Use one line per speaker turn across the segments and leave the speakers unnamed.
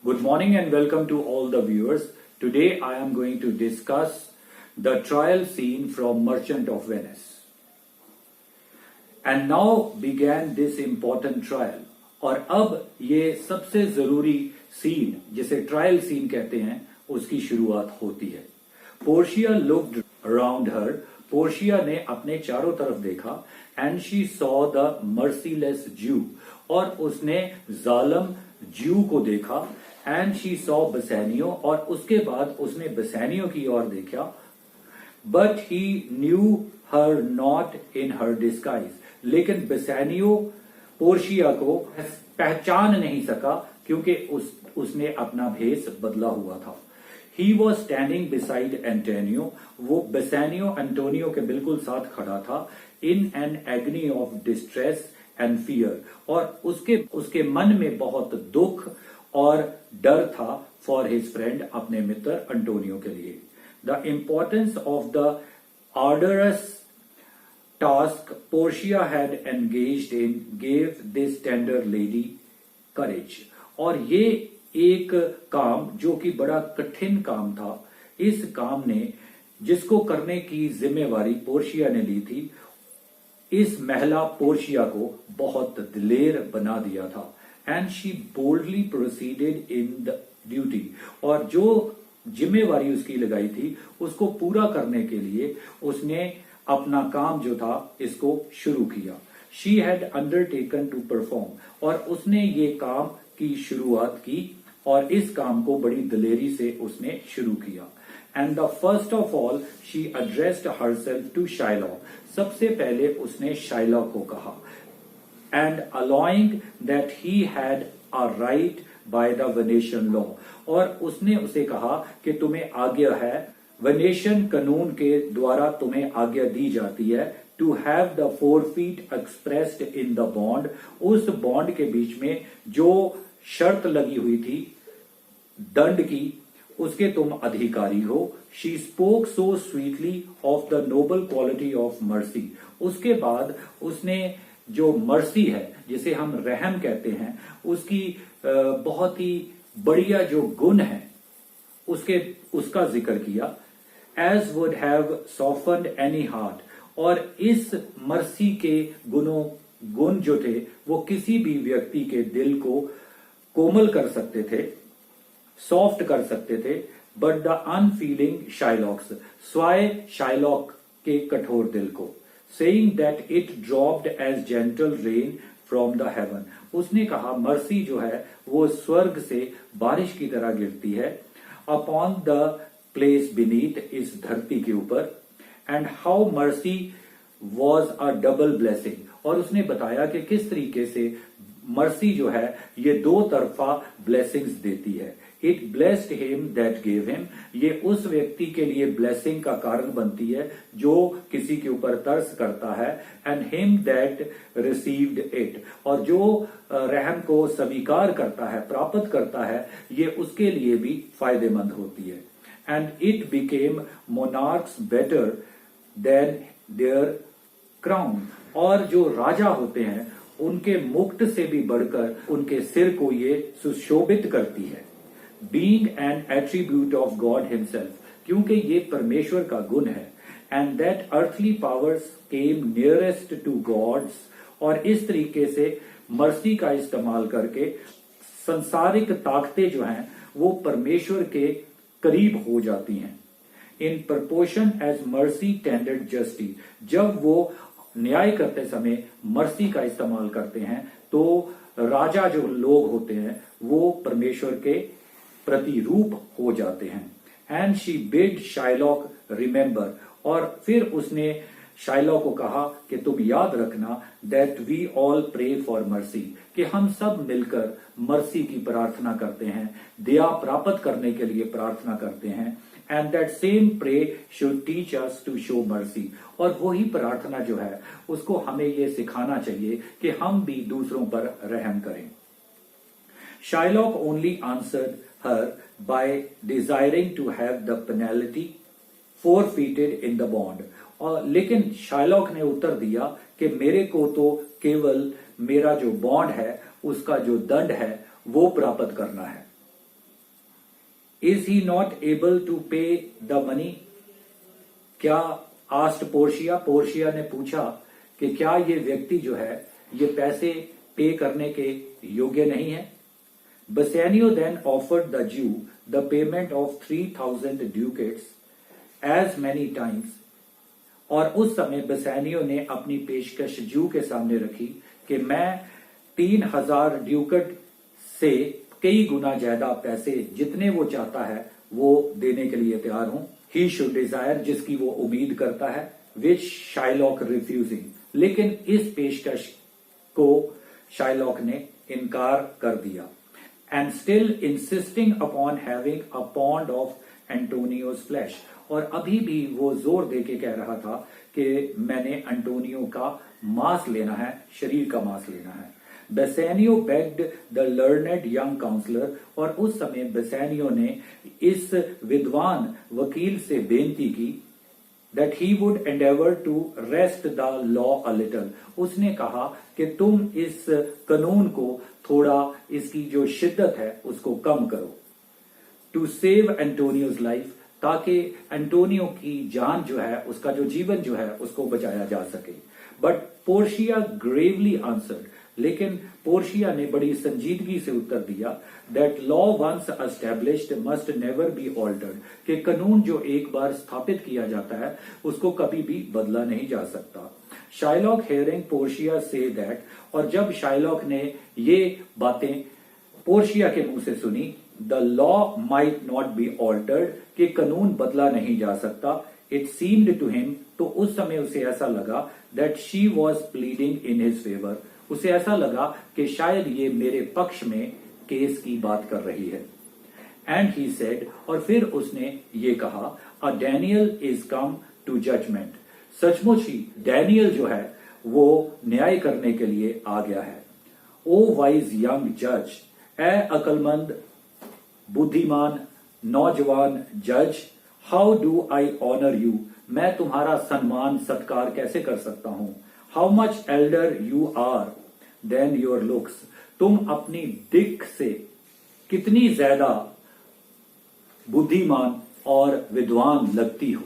Good morning and welcome to all the viewers. Today I am going to discuss the trial scene from Merchant of Venice. And now began this important trial. और अब ये सबसे जरूरी scene जिसे trial scene कहते हैं उसकी शुरुआत होती है. Portia looked around her. Portia ने अपने चारों तरफ देखा and she saw the merciless Jew. और उसने जालम ज्यू को देखा. And she saw Bassanio. और उसके बाद उसने बसैनियो की ओर देखा. But he knew her not in her disguise. लेकिन बसैनियो पोर्शिया को पहचान नहीं सका क्योंकि उसने अपना भेष बदला हुआ था. He was standing beside Antonio. वो बेसानियो एंटोनियो के बिल्कुल साथ खड़ा था. In an एग्नी of distress and fear. और उसके मन में बहुत दुख और डर था फॉर हिज फ्रेंड, अपने मित्र एंटोनियो के लिए. The importance of the orders task Portia had engaged in gave this tender lady courage. और ये एक काम जो कि बड़ा कठिन काम था, इस काम ने जिसको करने की जिम्मेवारी पोर्शिया ने ली थी, इस महिला पोर्शिया को बहुत दिलेर बना दिया था. And she boldly proceeded in the duty. और जो जिम्मेवारी उसकी लगाई थी उसको पूरा करने के लिए उसने अपना काम जो था इसको शुरू किया. She had undertaken to perform. और उसने ये काम की शुरुआत की और इस काम को बड़ी दिलेरी से उसने शुरू किया. And the first of all she addressed herself to Shylock. सबसे पहले उसने शाइलॉक को कहा. And allowing that he had a right by the Venetian law. और उसने उसे कहा कि तुम्हें आज्ञा है, वेनेशियन कानून के द्वारा तुम्हें आज्ञा दी जाती है, to have the forfeit expressed in the bond. उस बॉन्ड के बीच में जो शर्त लगी हुई थी दंड की, उसके तुम अधिकारी हो. She spoke so sweetly of the noble quality of mercy. उसके बाद उसने जो मर्सी है, जिसे हम रहम कहते हैं, उसकी बहुत ही बढ़िया जो गुण है उसका जिक्र किया. As would have softened any heart. और इस मर्सी के गुण जो थे वो किसी भी व्यक्ति के दिल को कोमल कर सकते थे, सॉफ्ट कर सकते थे. But the unfeeling Shylock's, sway Shylock के कठोर दिल को. Saying that it dropped as gentle rain from the heaven. उसने कहा मर्सी जो है वो स्वर्ग से बारिश की तरह गिरती है. अपॉन द प्लेस बीनीथ, इस धरती के ऊपर. And how mercy was a double blessing. और उसने बताया कि किस तरीके से मर्सी जो है ये दो तरफा ब्लेसिंग्स देती है. It blessed him that gave him. ये उस व्यक्ति के लिए ब्लेसिंग का कारण बनती है जो किसी के ऊपर तरस करता है. And him that received it. और जो रहम को स्वीकार करता है, प्राप्त करता है, ये उसके लिए भी फायदेमंद होती है. And it became monarchs better than their crown. और जो राजा होते हैं उनके मुकुट से भी बढ़कर उनके सिर को ये सुशोभित करती है. Being an attribute of God himself, क्योंकि ये परमेश्वर का गुण है. And that earthly powers came nearest to God's. और इस तरीके से मर्सी का इस्तेमाल करके संसारिक ताकतें जो हैं वो परमेश्वर के करीब हो जाती हैं. In proportion as mercy tendered justice. जब वो न्याय करते समय मर्सी का इस्तेमाल करते हैं तो राजा जो लोग होते हैं वो परमेश्वर के प्रतिरूप हो जाते हैं. And she bid Shylock remember. और फिर उसने शाइलॉक को कहा कि तुम याद रखना that we all pray for mercy, कि हम सब मिलकर मर्सी की प्रार्थना करते हैं, दया प्राप्त करने के लिए प्रार्थना करते हैं. And that same pray should teach us to show mercy. और वही प्रार्थना जो है उसको हमें ये सिखाना चाहिए कि हम भी दूसरों पर रहम करें. Shylock only answered her by desiring to have the penalty forfeited in the bond. और लेकिन शाइलॉक ने उत्तर दिया कि मेरे को तो केवल मेरा जो बॉन्ड है उसका जो दंड है वो प्राप्त करना है. Is he not able to pay the money? क्या आस्ट पोर्शिया, पोर्शिया ने पूछा कि क्या ये व्यक्ति जो है ये पैसे पे करने के योग्य नहीं है? Bassanio then offered the Jew the payment of 3000 ducats as many times. और उस समय बसेनियो ने अपनी पेशकश ज्यू के सामने रखी कि मैं 3000 ड्यूकट से कई गुना ज्यादा पैसे जितने वो चाहता है वो देने के लिए तैयार हूं। ही शुड डिजायर, जिसकी वो उम्मीद करता है, विच शाइलॉक रिफ्यूजिंग, लेकिन इस पेशकश को शाइलॉक ने इनकार कर दिया। And still insisting upon having a pound of Antonio's flesh, और अभी भी वो जोर दे के कह रहा था कि मैंने एंटोनियो का मांस लेना है, शरीर का मांस लेना है। Bassanio begged the learned young counsellor, और उस समय बेसेनियो ने इस विद्वान वकील से बेनती की that he would endeavor to wrest the law a little। उसने कहा कि तुम इस कानून को थोड़ा, इसकी जो शिद्दत है उसको कम करो। टू सेव एंटोनियोज लाइफ, ताकि एंटोनियो की जान जो है, उसका जो जीवन जो है उसको बचाया जा सके। बट पोर्शिया ग्रेवली आंसर्ड, लेकिन पोर्शिया ने बड़ी संजीदगी से उत्तर दिया that law once established must never be altered, कि कानून जो एक बार स्थापित किया जाता है उसको कभी भी बदला नहीं जा सकता। Shylock hearing Portia say that, और जब शाइलॉक ने ये बातें पोर्शिया के मुंह से सुनी, the law might not be altered, कि कानून बदला नहीं जा सकता, इट सीम्ड टू हिम, तो उस समय उसे ऐसा लगा that she was pleading in his favour, उसे ऐसा लगा कि शायद ये मेरे पक्ष में केस की बात कर रही है। एंड ही सेड, और फिर उसने ये कहा, a Daniel is come to judgment, सचमुच ही डैनियल जो है वो न्याय करने के लिए आ गया है। ओ वाइज यंग जज, ए अकलमंद बुद्धिमान नौजवान जज, how do I honour you, मैं तुम्हारा सम्मान सत्कार कैसे कर सकता हूं। How much elder you are than your looks, तुम अपनी दिख से कितनी ज्यादा बुद्धिमान और विद्वान लगती हो।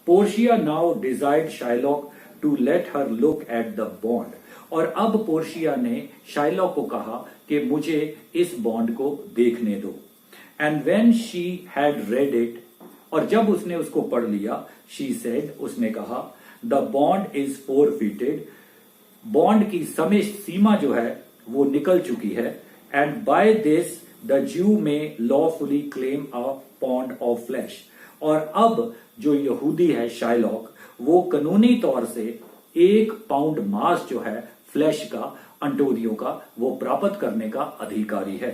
Portia now desired Shylock to let her look at the bond, और अब पोर्शिया ने शाइलॉक को कहा कि मुझे इस बॉन्ड को देखने दो। And when she had read it, और जब उसने उसको पढ़ लिया, शी सेड, उसने कहा, द बॉन्ड इज फोरफीटेड, बॉन्ड की समय सीमा जो है वो निकल चुकी है। एंड बाय दिस द ज्यू में lawfully claim a pound of flash, और अब जो यहूदी है शाइलॉक, वो कानूनी तौर से 1 पाउंड मांस जो है फ्लैश का, अंटोनियो का, वो प्राप्त करने का अधिकारी है।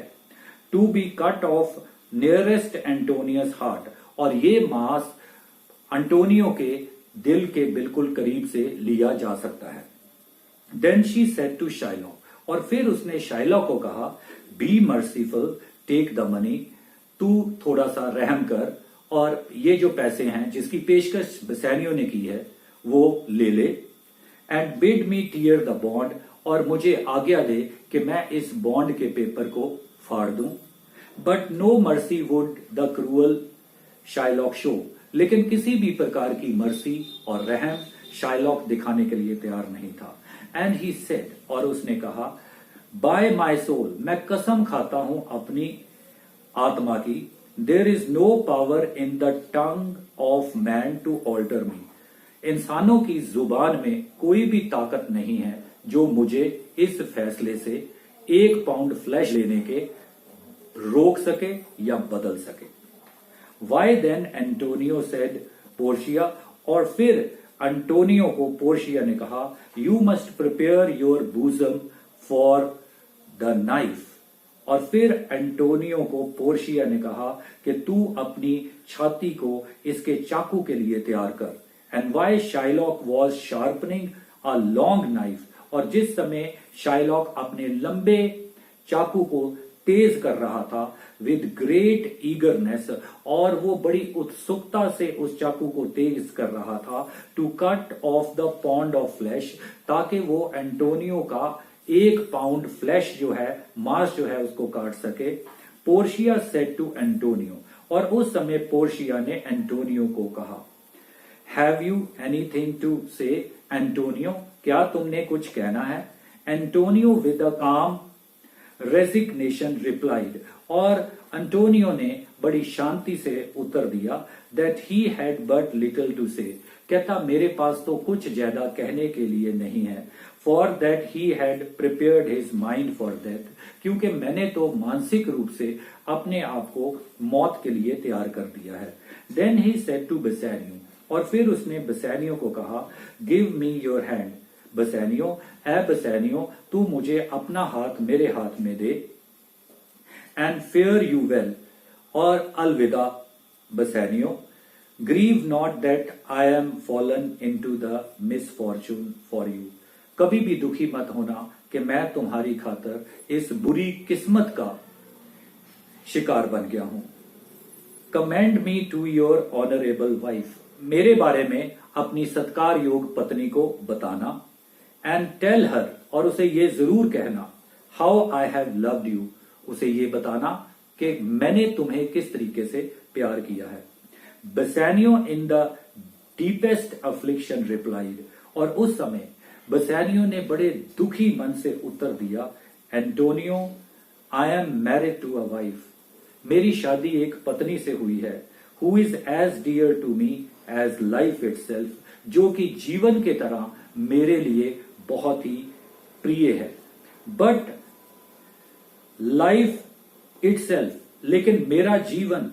To be cut off nearest Antonio's heart, और ये मांस अंटोनियो के दिल के बिल्कुल करीब से लिया जा सकता है। Then she said to Shylock, और फिर उसने शाइलॉक को कहा, be merciful, take the money, तू थोड़ा सा रहम कर, और ये जो पैसे हैं जिसकी पेशकश बेसेनियो ने की है वो ले ले। And bid me tear the bond, और मुझे आज्ञा दे कि मैं इस बॉन्ड के पेपर को फाड़ दूं। But no mercy would the cruel Shylock show, लेकिन किसी भी प्रकार की मर्सी और रहम शाइलॉक दिखाने के लिए तैयार नहीं था। एंड ही सेड, और उसने कहा, बाय माई सोल, मैं कसम खाता हूं अपनी आत्मा की, there is no power in the tongue of man to alter me, इंसानों की जुबान में कोई भी ताकत नहीं है जो मुझे इस फैसले से 1 पाउंड फ्लैश लेने के रोक सके या बदल सके। Why then Antonio said Portia, और फिर एंटोनियो को पोर्शिया ने कहा, you must prepare your bosom for the knife, और फिर एंटोनियो को पोर्शिया ने कहा कि तू अपनी छाती को इसके चाकू के लिए तैयार कर। And while Shylock was sharpening a long knife, और जिस समय शाइलॉक अपने लंबे चाकू को तेज कर रहा था विद ग्रेट ईगरनेस, और वो बड़ी उत्सुकता से उस चाकू को तेज कर रहा था, to cut off the pound of flesh, ताकि वो एंटोनियो का 1 पाउंड फ्लैश जो है, मांस जो है, उसको काट सके। पोर्शिया सेड टू एंटोनियो, और उस समय पोर्शिया ने एंटोनियो को कहा, हैव यू एनीथिंग टू से एंटोनियो, क्या तुमने कुछ कहना है? एंटोनियो विद अ काम रेजिग्नेशन रिप्लाइड, और एंटोनियो ने बड़ी शांति से उत्तर दिया, that he had but little to say, कहता मेरे पास तो कुछ ज्यादा कहने के लिए नहीं है, for that he had prepared his mind for death, क्योंकि मैंने तो मानसिक रूप से अपने आप को मौत के लिए तैयार कर दिया है। Then he said to Bassanio, और फिर उसने बेसानियो को कहा, give me your hand Bassanio, ए बेसानियो तू मुझे अपना हाथ मेरे हाथ में दे, एंड फेयर यू वेल, और अलविदा Bassanio, grieve not that I am fallen into the misfortune for you, कभी भी दुखी मत होना कि मैं तुम्हारी खातर इस बुरी किस्मत का शिकार बन गया हूं। Commend me to your honourable wife, मेरे बारे में अपनी सत्कार योग पत्नी को बताना, एंड टेल हर, और उसे ये जरूर कहना, how I have loved you, उसे ये बताना कि मैंने तुम्हें किस तरीके से प्यार किया है। Bassanio in the deepest affliction replied, और उस समय बेसानियो ने बड़े दुखी मन से उत्तर दिया, Antonio I am married to a wife, मेरी शादी एक पत्नी से हुई है, who is as dear to me as life itself, जो कि जीवन के तरह मेरे लिए बहुत ही प्रिय है। बट लाइफ इटसेल्फ, लेकिन मेरा जीवन,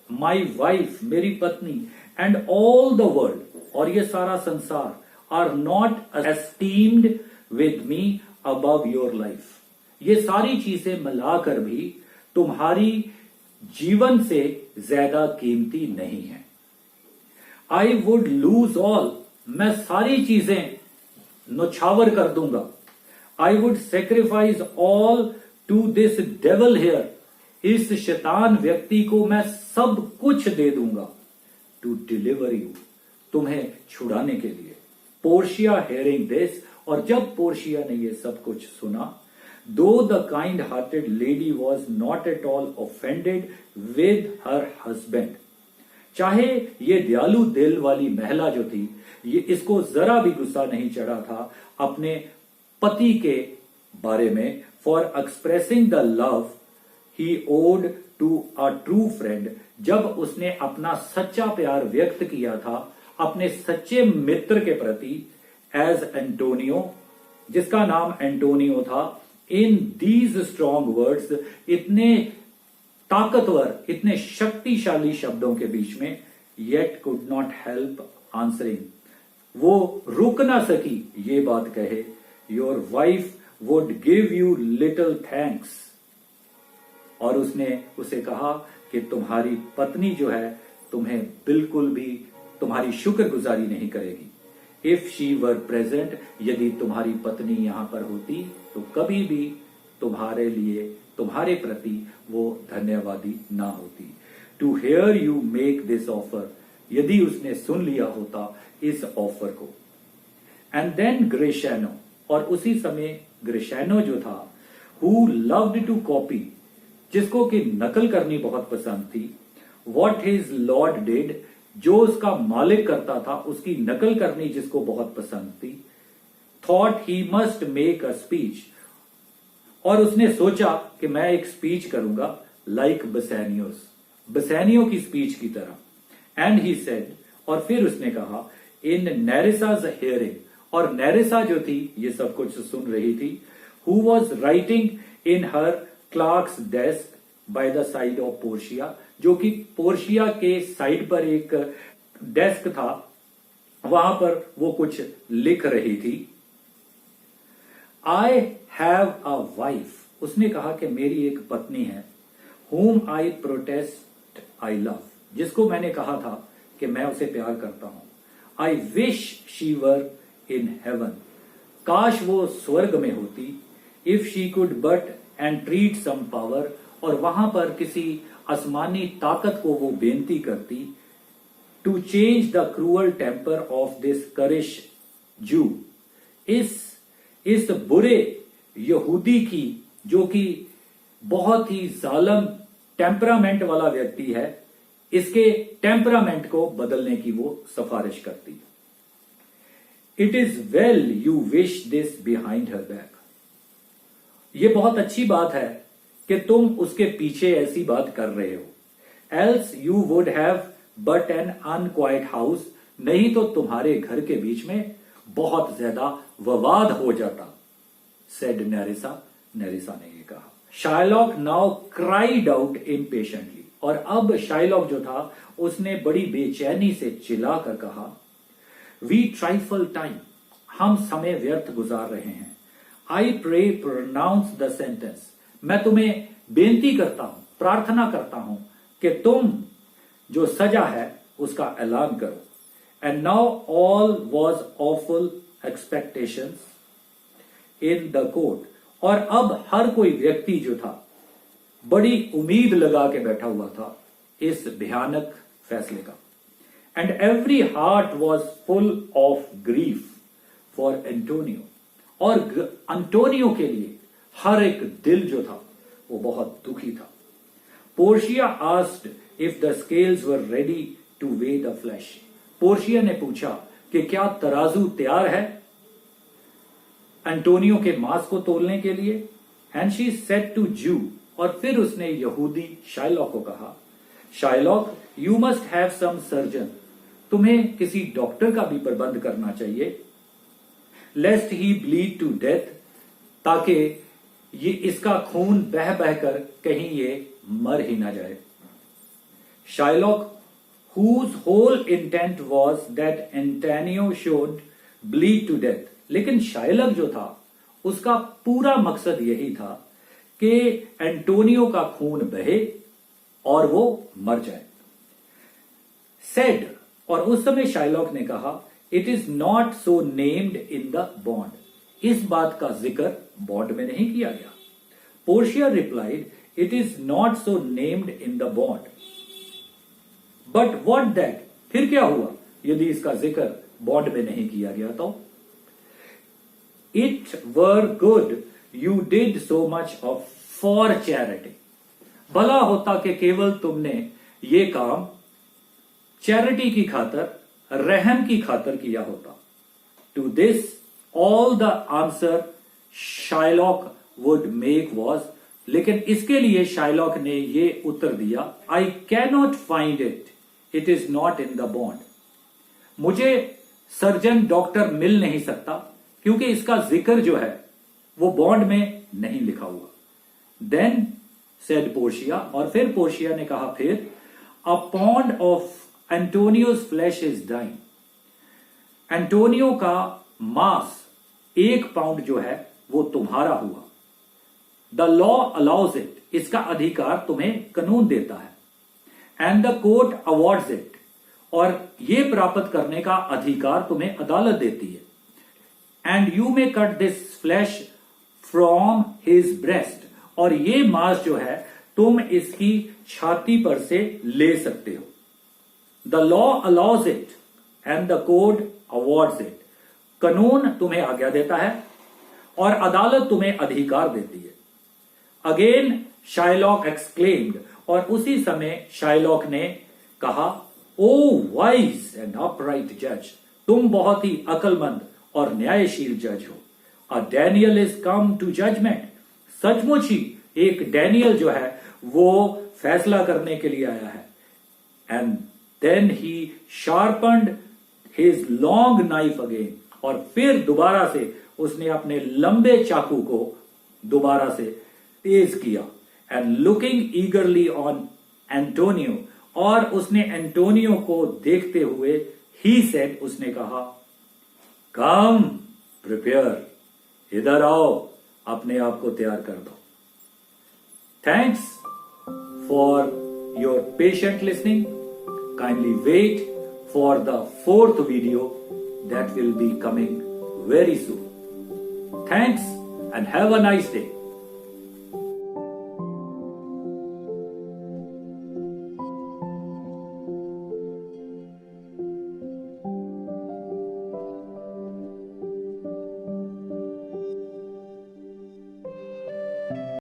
माई वाइफ मेरी पत्नी, एंड ऑल द वर्ल्ड, और ये सारा संसार, are not esteemed with me above your life, ये सारी चीजें मिलाकर भी तुम्हारी जीवन से ज्यादा कीमती नहीं है। आई वुड लूज ऑल, मैं सारी चीजें नौछावर कर दूंगा। I would sacrifice all to this devil here, इस शैतान व्यक्ति को मैं सब कुछ दे दूंगा, टू डिलीवर यू, तुम्हें छुड़ाने के लिए। पोर्शिया हेयरिंग दिस, और जब पोर्शिया ने यह सब कुछ सुना, दो the kind hearted lady was not at all offended with her husband, चाहे ये दयालु दिल वाली महिला जो थी, ये इसको जरा भी गुस्सा नहीं चढ़ा था अपने पति के बारे में, for expressing the love he owed to a true friend, जब उसने अपना सच्चा प्यार व्यक्त किया था अपने सच्चे मित्र के प्रति, एज एंटोनियो, जिसका नाम एंटोनियो था, इन दीज स्ट्रॉन्ग वर्ड्स, इतने ताकतवर, इतने शक्तिशाली शब्दों के बीच में, yet could not help answering, वो रुक ना सकी ये बात कहे, your wife would give you little thanks, और उसने उसे कहा कि तुम्हारी पत्नी जो है तुम्हें बिल्कुल भी तुम्हारी शुक्रगुजारी नहीं करेगी। इफ शी वर प्रेजेंट, यदि तुम्हारी पत्नी यहां पर होती तो कभी भी तुम्हारे लिए, तुम्हारे प्रति वो धन्यवादी ना होती। To hear you make this offer, यदि उसने सुन लिया होता इस ऑफर को। एंड देन ग्रेशैनो, और उसी समय ग्रेशैनो जो था, हु लव्ड टू कॉपी, जिसको कि नकल करनी बहुत पसंद थी, वॉट हिज लॉर्ड डिड, जो उसका मालिक करता था उसकी नकल करनी जिसको बहुत पसंद थी, thought he must make a speech, और उसने सोचा कि मैं एक स्पीच करूंगा लाइक बेसानियोस, बेसानियो की स्पीच की तरह। एंड ही सेड, और फिर उसने कहा, इन नेरिसाज हियरिंग, और नेरिसा जो थी ये सब कुछ सुन रही थी, who was writing in her Clarks desk by the side of Portia, जो कि पोर्शिया के साइड पर एक डेस्क था, वहां पर वो कुछ लिख रही थी। आई हैव अ वाइफ, उसने कहा कि मेरी एक पत्नी है, whom I protest I love, जिसको मैंने कहा था कि मैं उसे प्यार करता हूं। I wish she were in heaven, काश वो स्वर्ग में होती। If she could but entreat some power, और वहां पर किसी आसमानी ताकत को वो बेनती करती, to change the cruel temper of this currish Jew, इस बुरे यहूदी की, जो कि बहुत ही जालम टेम्परामेंट वाला व्यक्ति है, इसके टेम्परामेंट को बदलने की वो सिफारिश करती है। It is well you wish this behind her back. ये बहुत अच्छी बात है कि तुम उसके पीछे ऐसी बात कर रहे हो। Else you would have but an unquiet house, नहीं तो तुम्हारे घर के बीच में बहुत ज्यादा विवाद हो जाता, सेड नेरिसा। नेरिसा ने ये कहा। Shylock now cried out impatiently, और अब शाइलॉक जो था उसने बड़ी बेचैनी से चिल्लाकर कहा, वी ट्राइफल टाइम, हम समय व्यर्थ गुजार रहे हैं। I pray pronounce the sentence, मैं तुम्हें बेनती करता हूं, प्रार्थना करता हूं कि तुम जो सजा है उसका ऐलान करो। And now all was awful expectations in the court, और अब हर कोई व्यक्ति जो था बड़ी उम्मीद लगा के बैठा हुआ था इस भयानक फैसले का। And every heart was full of grief for Antonio, और एंटोनियो के लिए हर एक दिल जो था वो बहुत दुखी था। Portia asked if the scales were ready two way the flash, Portia ने पूछा कि क्या तराजू तैयार है एंटोनियो के मांस को तोलने के लिए। एंड शी सेड टू जू, और फिर उसने यहूदी शाइलॉक को कहा, Shylock you must have some surgeon, तुम्हें किसी डॉक्टर का भी प्रबंध करना चाहिए। Lest he bleed to death, ताकि ये इसका खून बह बहकर कहीं ये मर ही ना जाए। Shylock whose whole intent was that Antonio should bleed to death, लेकिन शाइलॉक जो था उसका पूरा मकसद यही था कि एंटोनियो का खून बहे और वो मर जाए। सेड, और उस समय शाइलॉक ने कहा, it is not so named in the bond, इस बात का जिक्र बॉन्ड में नहीं किया गया। Portia replied, it is not so named in the bond, but what that, फिर क्या हुआ यदि इसका जिक्र बॉन्ड में नहीं किया गया तो। It were good you did so much of for charity, भला होता कि केवल तुमने ये काम चैरिटी की खातर, रहम की खातर किया होता। To this all the answer Shylock would make was, लेकिन इसके लिए शाइलॉक ने ये उत्तर दिया, I can not find it, it is not in the bond, मुझे सर्जन डॉक्टर मिल नहीं सकता क्योंकि इसका जिक्र जो है वो बॉन्ड में नहीं लिखा हुआ। देन सेड पोर्शिया, और फिर पोर्शिया ने कहा, फिर a pound of Antonio's flesh is dying, Antonio का मांस 1 पाउंड जो है वो तुम्हारा हुआ। द लॉ अलाउज इट, इसका अधिकार तुम्हें कानून देता है। And the court awards it, और ये प्राप्त करने का अधिकार तुम्हें अदालत देती है। And you may cut this flash from his breast, और ये मांस जो है तुम इसकी छाती पर से ले सकते हो। The law allows it and the court awards it, कानून तुम्हें आज्ञा देता है और अदालत तुम्हें अधिकार देती है। अगेन शाइलॉक एक्सक्लेम्ड, और उसी समय शाइलॉक ने कहा, ओ वाइज एंड अपराइट जज, तुम बहुत ही अकलमंद और न्यायशील जज हो। A Daniel is come to judgment, सचमुच ही एक डैनियल जो है वो फैसला करने के लिए आया है। And then he sharpened his long knife again, और फिर दोबारा से उसने अपने लंबे चाकू को दोबारा से तेज किया। एंड लुकिंग ईगरली ऑन एंटोनियो, और उसने एंटोनियो को देखते हुए ही सेड, उसने कहा, कम प्रिपेयर, इधर आओ, अपने आप को तैयार कर दो। Thanks for your patient listening, kindly wait for the 4th video that will be coming very soon. Thanks and have a nice day.